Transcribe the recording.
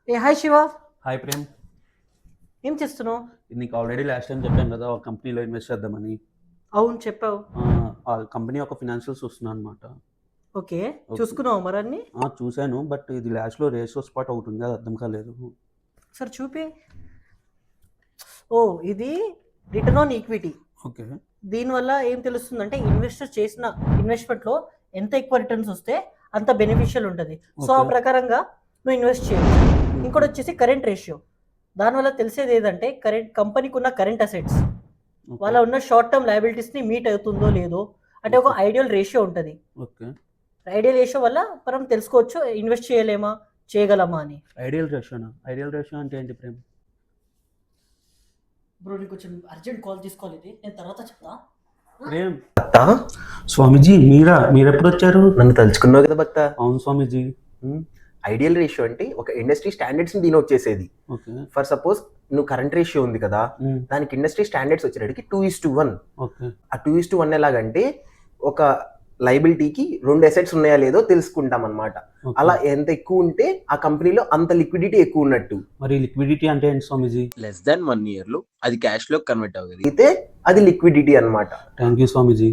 ఏ hi Shiva. Hi Prem. ఏం చేస్తున్నావు? నీకు ఆల్రెడీ లాస్ట్ టైం చెప్పాను కదా ఒక కంపెనీలో ఇన్వెస్ట్ చేద్దామని. అవును చెప్పావు. ఆ కంపెనీ ఒక ఫినాన్షియల్స్ చూస్తున్నాను అనమాట. ఓకే, చూసుకున్నావు మరి అన్ని? చూశాను, బట్ ఇది లాస్ట్లో రేషియో స్పాట్ ఒకటి ఉంది, అది అర్థం కాలేదు. సార్ చూపి. ఓ, ఇది రిటర్న్ ఆన్ ఈక్విటీ. ఓకే. దీనివల్ల ఏం తెలుస్తుందంటే ఇన్వెస్టర్ చేసిన ఇన్వెస్ట్మెంట్లో ఎంత ఎక్కువ రిటర్న్స్ వస్తే అంత బెనిఫిషియల్ ఉంటుంది. సో ఆ Okay. ప్రకారంగా నువ్వు ఇన్వెస్ట్ చేయొచ్చు. ఇంకోటి వచ్చేసి కరెంట్ రేషియో. దానివల్ల తెలిసేది ఏదంటే కంపెనీకి ఉన్న కరెంట్ అసెట్స్ వాళ్ళ ఉన్న షార్ట్ టర్మ్ లయబిలిటీస్ని మీట్ అవుతుందో లేదో, అంటే ఒక ఐడియల్ రేషియో ఉంటుంది. ఓకే. ఐడియల్ రేషియో వల్ల మనం తెలుసుకోవచ్చు ఇన్వెస్ట్ చేయలేమా చేయగలమా అని. ఐడియల్ రేషియో అంటే ఏంటి ప్రేమ్? బ్రో నీకు కొంచెం అర్జెంట్ కాల్ తీసుకోవాలి, ఇది నేను తర్వాత చెప్తా. ప్రేమ్ స్వామీజీ మీరెప్పుడు వచ్చారు? నన్ను తలుచుకున్నావు కదా భక్త. అవును స్వామీజీ. ఐడియల్ రేషియో అంటే ఒక ఇండస్ట్రీ స్టాండర్డ్స్ ని దీని వచ్చేసేది. ఓకే. ఫర్ సపోజ్ నువ్వు కరెంట్ రేషియో ఉంది కదా, దానికి ఇండస్ట్రీ స్టాండర్డ్స్ వచ్చేటికి 2:1. ఓకే. ఆ 2:1 ఎలాగంటే ఒక లైబిలిటీకి 2 అసెట్స్ ఉన్నాయా లేదో తెలుసుకుంటాం అనమాట. అలా ఎంత ఎక్కువ ఉంటే ఆ కంపెనీలో అంత లిక్విడిటీ ఎక్కువ ఉన్నట్టు. మరి లిక్విడిటీ అంటే ఏంటి స్వామీజీ? లెస్ దాన్ 1 year లో అది క్యాష్ లో కన్వర్ట్ అవ్వగలిగితే అయితే అది లిక్విడిటీ అన్నమాట. Thank you Swamiji.